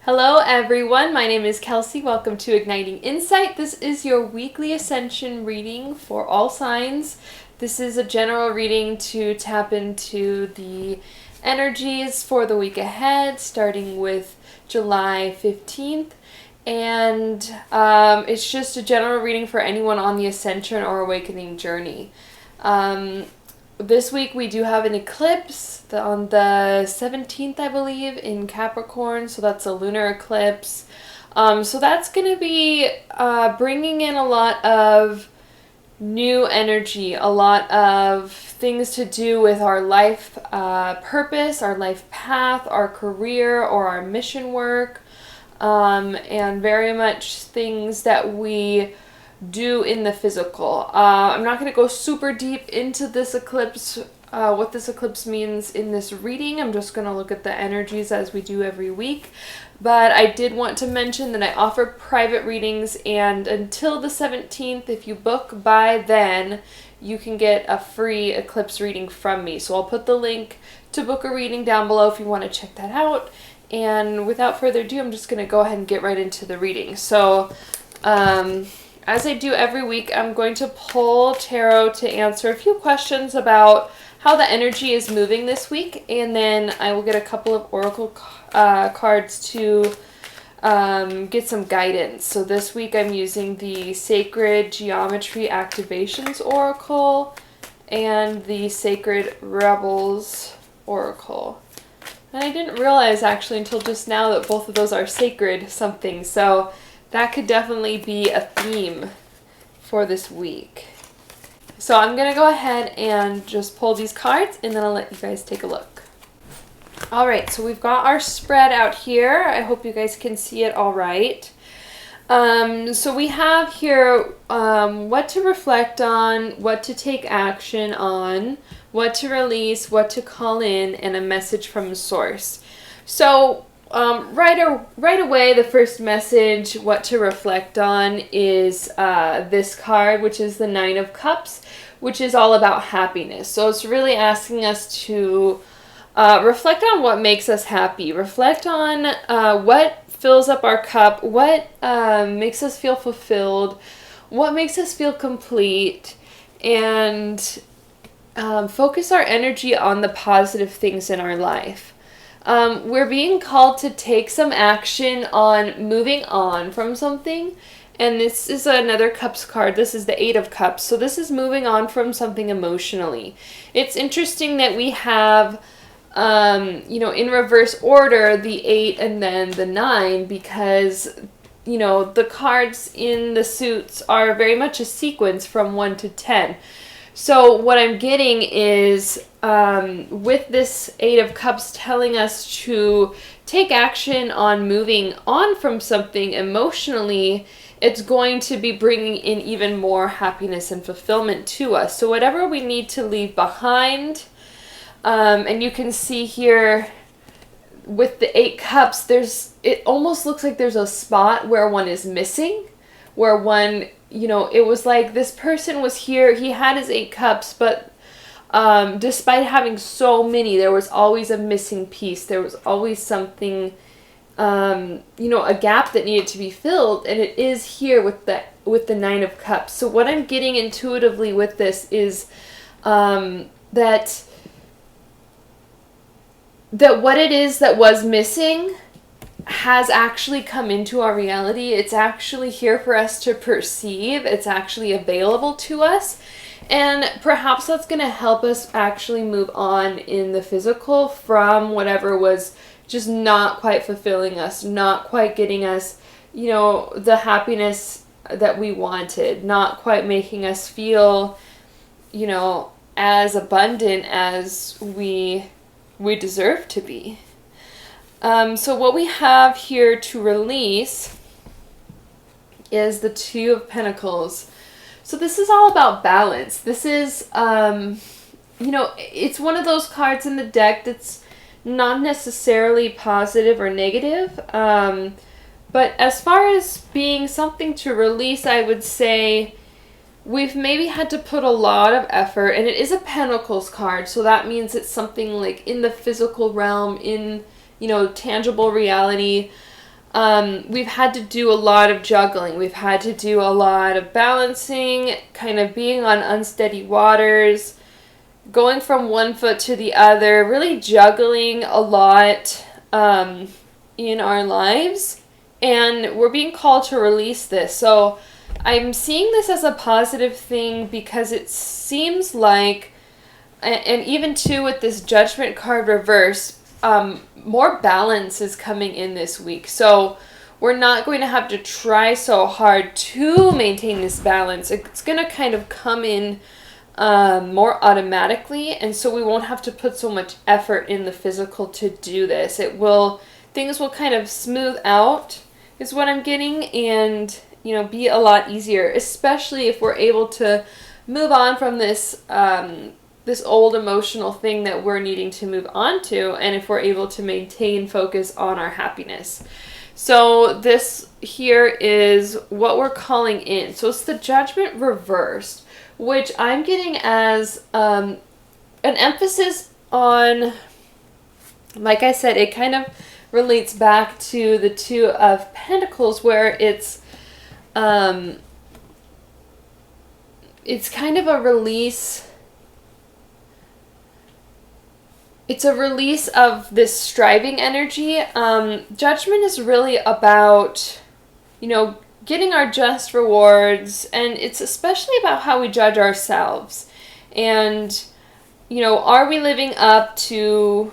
Hello everyone, my name is Kelsey. Welcome to Igniting Insight. This is your weekly Ascension reading for all signs. This is a general reading to tap into the energies for the week ahead, starting with July 15th. And it's just a general reading for anyone on the Ascension or Awakening journey. This week we do have an eclipse on the 17th, I believe, in Capricorn. So that's a lunar eclipse. So that's going to be bringing in a lot of new energy, a lot of things to do with our life purpose, our life path, our career, or our mission work, and very much things that we do in the physical. I'm not going to go super deep into this eclipse, what this eclipse means in this reading. I'm just going to look at the energies as we do every week. But I did want to mention that I offer private readings, and until the 17th, if you book by then, you can get a free eclipse reading from me. So I'll put the link to book a reading down below if you want to check that out. And without further ado, I'm just going to go ahead and get right into the reading. So, as I do every week, I'm going to pull tarot to answer a few questions about how the energy is moving this week, and then I will get a couple of oracle cards to get some guidance. So this week I'm using the Sacred Geometry Activations Oracle and the Sacred Rebels Oracle. And I didn't realize actually until just now that both of those are sacred something, so that could definitely be a theme for this week. So I'm going to go ahead and just pull these cards, and then I'll let you guys take a look. Alright, so we've got our spread out here. I hope you guys can see it all right. So we have here what to reflect on, what to take action on, what to release, what to call in, and a message from source. So right away, the first message, what to reflect on, is this card, which is the Nine of Cups, which is all about happiness. So it's really asking us to reflect on what makes us happy. Reflect on what fills up our cup, what makes us feel fulfilled, what makes us feel complete, and focus our energy on the positive things in our life. We're being called to take some action on moving on from something. And this is another Cups card. This is the Eight of Cups. So this is moving on from something emotionally. It's interesting that we have, in reverse order, the 8 and then the 9, because, the cards in the suits are very much a sequence from 1 to 10. So what I'm getting is, with this Eight of Cups telling us to take action on moving on from something emotionally, it's going to be bringing in even more happiness and fulfillment to us. So whatever we need to leave behind, and you can see here with the 8 cups, it almost looks like there's a spot where one is missing, where one, it was like this person was here, he had his 8 cups, but despite having so many, there was always a missing piece. There was always something, a gap that needed to be filled, and it is here with the Nine of Cups. So what I'm getting intuitively with this is that what it is that was missing has actually come into our reality. It's actually here for us to perceive. It's actually available to us. And perhaps that's going to help us actually move on in the physical from whatever was just not quite fulfilling us, not quite getting us, the happiness that we wanted, not quite making us feel, as abundant as we deserve to be. So what we have here to release is the Two of Pentacles. So this is all about balance. This is, it's one of those cards in the deck that's not necessarily positive or negative. But as far as being something to release, I would say we've maybe had to put a lot of effort, and it is a Pentacles card, so that means it's something like in the physical realm, in, tangible reality. we've had to do a lot of juggling. We've had to do a lot of balancing, kind of being on unsteady waters, going from one foot to the other, really juggling a lot in our lives. And we're being called to release this. So I'm seeing this as a positive thing because it seems like, and even too with this Judgment card reverse, more balance is coming in this week. So we're not going to have to try so hard to maintain this balance. It's going to kind of come in more automatically, and so we won't have to put so much effort in the physical to do this. Things will kind of smooth out, is what I'm getting, and be a lot easier, especially if we're able to move on from this this old emotional thing that we're needing to move on to, and if we're able to maintain focus on our happiness. So this here is what we're calling in. So it's the Judgment reversed, which I'm getting as an emphasis on, like I said, it kind of relates back to the Two of Pentacles, where it's kind of a release. It's a release of this striving energy. Judgment is really about, getting our just rewards, and it's especially about how we judge ourselves. And, are we living up to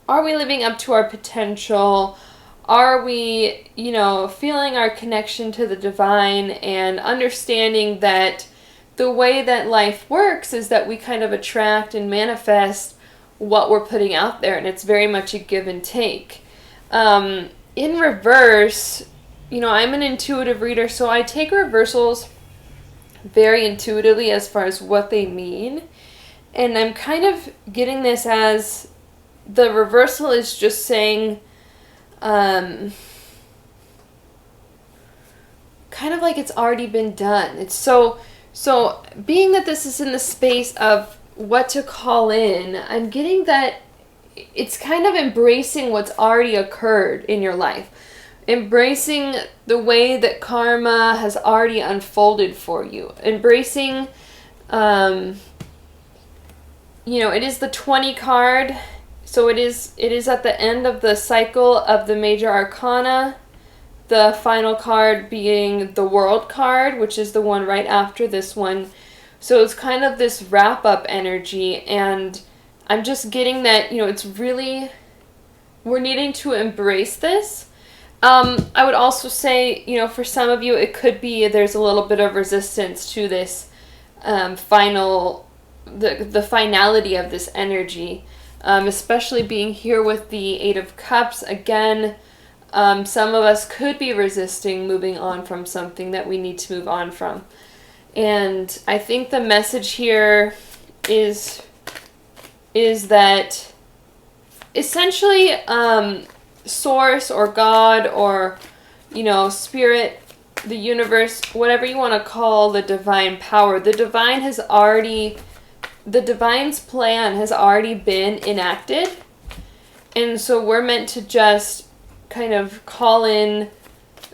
our potential? Are we, feeling our connection to the divine and understanding that the way that life works is that we kind of attract and manifest what we're putting out there, and it's very much a give and take. In reverse, I'm an intuitive reader, so I take reversals very intuitively as far as what they mean, and I'm kind of getting this as the reversal is just saying, kind of like it's already been done. It's so being that this is in the space of what to call in, I'm getting that it's kind of embracing what's already occurred in your life. Embracing the way that karma has already unfolded for you. Embracing, it is the 20 card. So it is at the end of the cycle of the major arcana. The final card being the World card, which is the one right after this one. So it's kind of this wrap-up energy, and I'm just getting that, it's really, we're needing to embrace this. I would also say, for some of you, it could be there's a little bit of resistance to this the finality of this energy, especially being here with the Eight of Cups. Again, some of us could be resisting moving on from something that we need to move on from. And I think the message here is that essentially source or God or, spirit, the universe, whatever you want to call the divine power, the divine's plan has already been enacted. And so we're meant to just kind of call in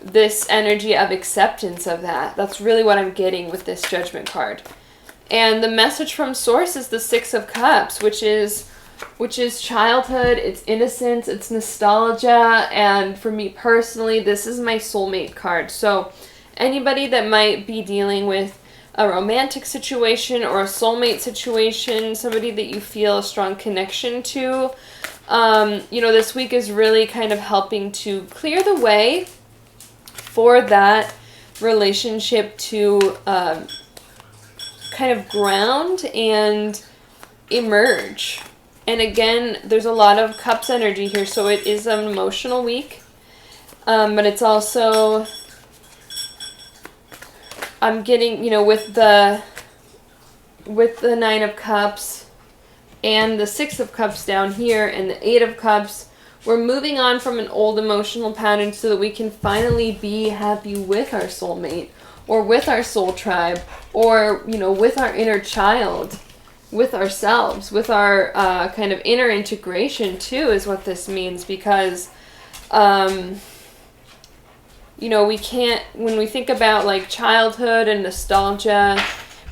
this energy of acceptance of that. That's really what I'm getting with this Judgment card. And the message from Source is the Six of Cups, which is childhood, it's innocence, it's nostalgia, and for me personally, this is my soulmate card. So anybody that might be dealing with a romantic situation or a soulmate situation, somebody that you feel a strong connection to, this week is really kind of helping to clear the way for that relationship to kind of ground and emerge. And again, there's a lot of Cups energy here, so it is an emotional week. But it's also, I'm getting, with the Nine of Cups and the Six of Cups down here and the Eight of Cups, we're moving on from an old emotional pattern so that we can finally be happy with our soulmate or with our soul tribe or, with our inner child, with ourselves, with our kind of inner integration too is what this means, because you know, we can't, when we think about like childhood and nostalgia,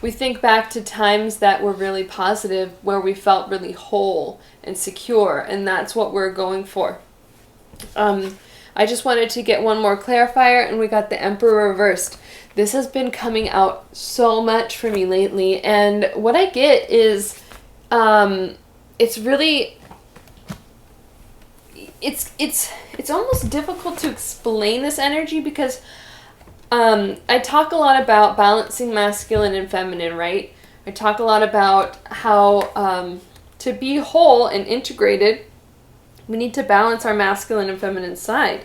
we think back to times that were really positive, where we felt really whole and secure, and that's what we're going for. I just wanted to get one more clarifier, and we got the Emperor reversed. This has been coming out so much for me lately, and what I get is, it's really, it's almost difficult to explain this energy, because I talk a lot about balancing masculine and feminine, right? I talk a lot about how to be whole and integrated, we need to balance our masculine and feminine side.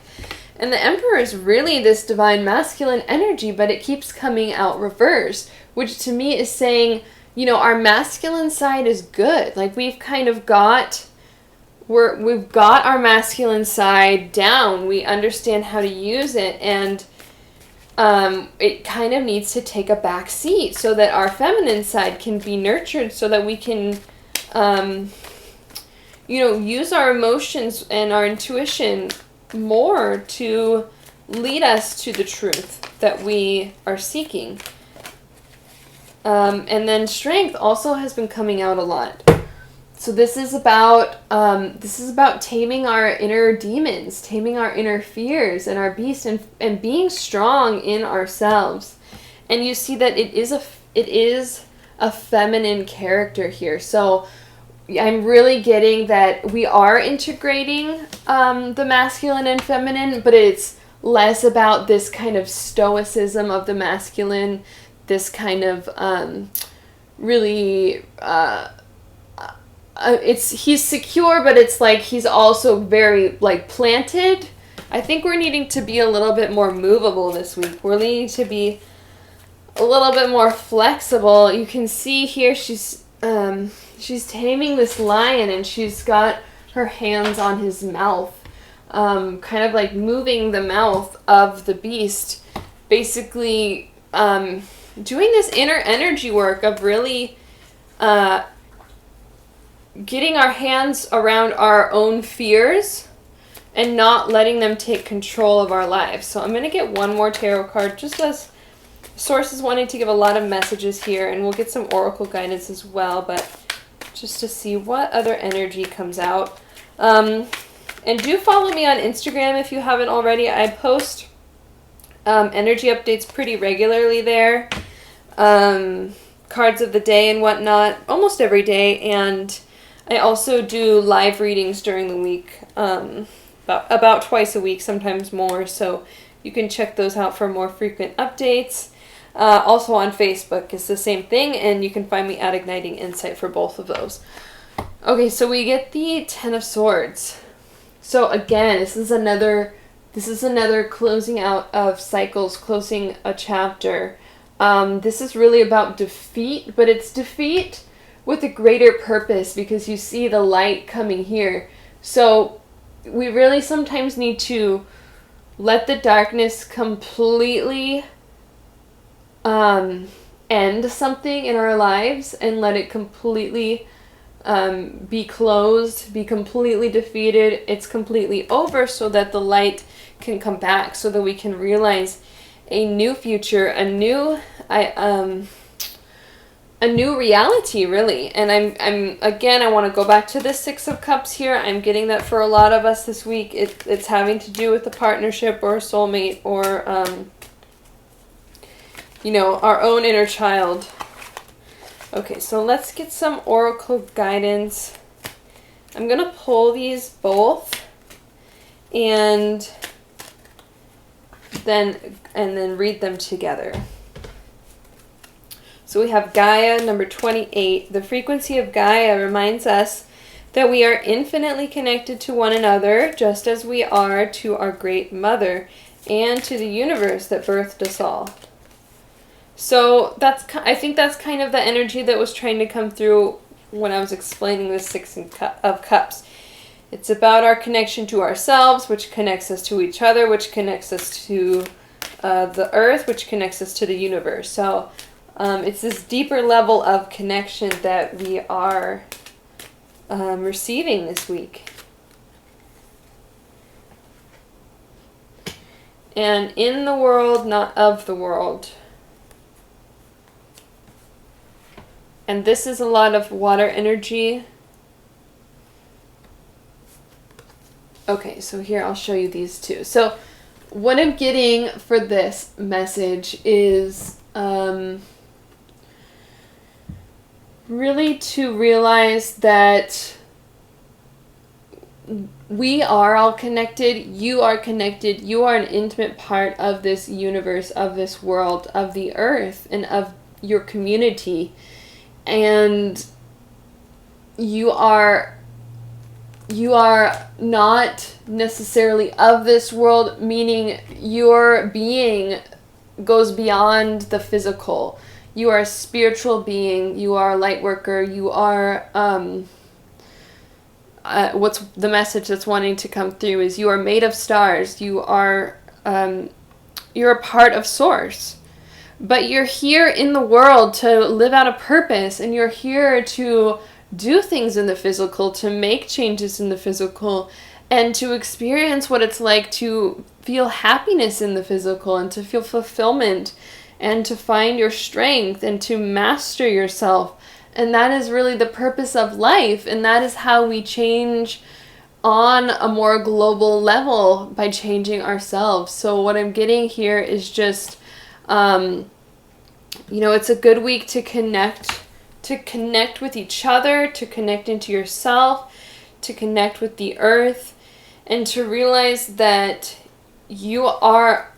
And the Emperor is really this divine masculine energy, but it keeps coming out reversed, which to me is saying, you know, our masculine side is good. Like, we've kind of got, we've got our masculine side down. We understand how to use it, and it kind of needs to take a back seat so that our feminine side can be nurtured, so that we can, you know, use our emotions and our intuition more to lead us to the truth that we are seeking. And then strength also has been coming out a lot. So this is about taming our inner demons, taming our inner fears and our beasts, and being strong in ourselves. And you see that it is a feminine character here. So I'm really getting that we are integrating the masculine and feminine, but it's less about this kind of stoicism of the masculine, this kind of really he's secure, but it's like he's also very like planted. I think we're needing to be a little bit more movable this week. We're needing to be a little bit more flexible. You can see here she's taming this lion, and she's got her hands on his mouth, kind of like moving the mouth of the beast, basically doing this inner energy work of really getting our hands around our own fears and not letting them take control of our lives. So I'm going to get one more tarot card, just as sources wanting to give a lot of messages here, and we'll get some oracle guidance as well, but just to see what other energy comes out. And do follow me on Instagram if you haven't already. I post energy updates pretty regularly there, cards of the day and whatnot, almost every day, and I also do live readings during the week, about twice a week, sometimes more, so you can check those out for more frequent updates. Also on Facebook is the same thing, and you can find me at Igniting Insight for both of those. Okay, so we get the Ten of Swords. So again, this is another closing out of cycles, closing a chapter. This is really about defeat, but it's defeat with a greater purpose, because you see the light coming here. So we really sometimes need to let the darkness completely end something in our lives, and let it completely be closed, be completely defeated. It's completely over, so that the light can come back, so that we can realize a new future, a new reality, really. And I'm again, I want to go back to the Six of Cups here. I'm getting that for a lot of us this week, it's having to do with a partnership or a soulmate, or you know, our own inner child. Okay, so let's get some oracle guidance. I'm gonna pull these both, and then read them together. So we have Gaia, number 28. The frequency of Gaia reminds us that we are infinitely connected to one another, just as we are to our great mother and to the universe that birthed us all. So I think that's kind of the energy that was trying to come through when I was explaining the Six of Cups. It's about our connection to ourselves, which connects us to each other, which connects us to the earth, which connects us to the universe. So it's this deeper level of connection that we are receiving this week. and in the world, not of the world. And this is a lot of water energy. Okay, so here I'll show you these two. So what I'm getting for this message is really to realize that we are all connected. You are connected. You are an intimate part of this universe, of this world, of the earth, and of your community. And you are not necessarily of this world, meaning your being goes beyond the physical. You are a spiritual being. You are a light worker. You are, what's the message that's wanting to come through is you are made of stars. You are, you're a part of Source. But you're here in the world to live out a purpose, and you're here to do things in the physical, to make changes in the physical, and to experience what it's like to feel happiness in the physical, and to feel fulfillment, and to find your strength, and to master yourself. And that is really the purpose of life, and that is how we change on a more global level, by changing ourselves. So what I'm getting here is just, you know, it's a good week to connect with each other, to connect into yourself, to connect with the earth, and to realize that you are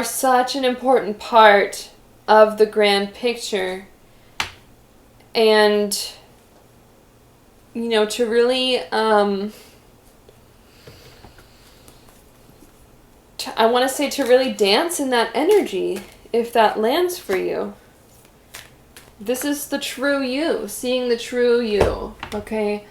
such an important part of the grand picture. And, you know, to really, I want to say to really dance in that energy, if that lands for you. This is the true you, seeing the true you, okay?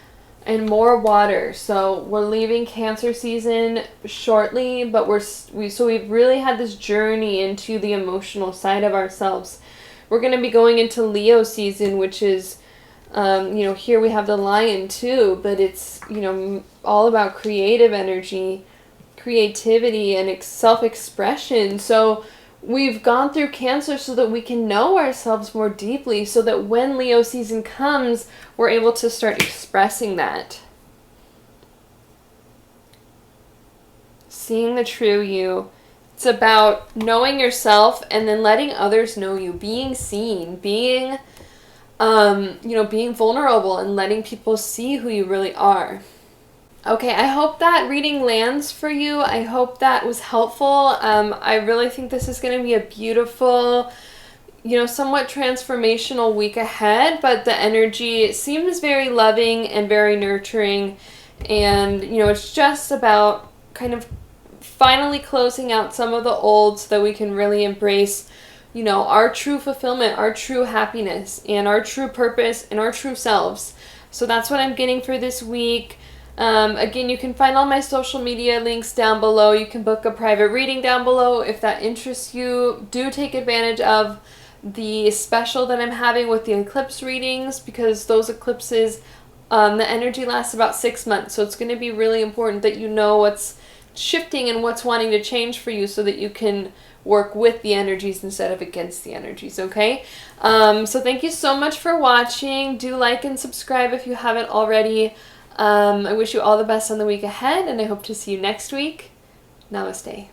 And more water. So we're leaving Cancer season shortly, but we've really had this journey into the emotional side of ourselves. We're going to be going into Leo season, which is, you know, here we have the lion too, but it's, you know, all about creative energy, creativity, and self-expression. So we've gone through Cancer so that we can know ourselves more deeply, so that when Leo season comes, we're able to start expressing that. Seeing the true you. It's about knowing yourself and then letting others know you. Being seen. Being, you know, being vulnerable and letting people see who you really are. Okay, I hope that reading lands for you. I hope that was helpful. I really think this is going to be a beautiful, you know, somewhat transformational week ahead, but the energy seems very loving and very nurturing. And, you know, it's just about kind of finally closing out some of the old so that we can really embrace, you know, our true fulfillment, our true happiness, and our true purpose, and our true selves. So that's what I'm getting for this week. Again, you can find all my social media links down below. You can book a private reading down below if that interests you. Do take advantage of the special that I'm having with the eclipse readings, because those eclipses, the energy lasts about 6 months. So it's going to be really important that you know what's shifting and what's wanting to change for you, so that you can work with the energies instead of against the energies, okay? So thank you so much for watching. Do like and subscribe if you haven't already. I wish you all the best on the week ahead, and I hope to see you next week. Namaste.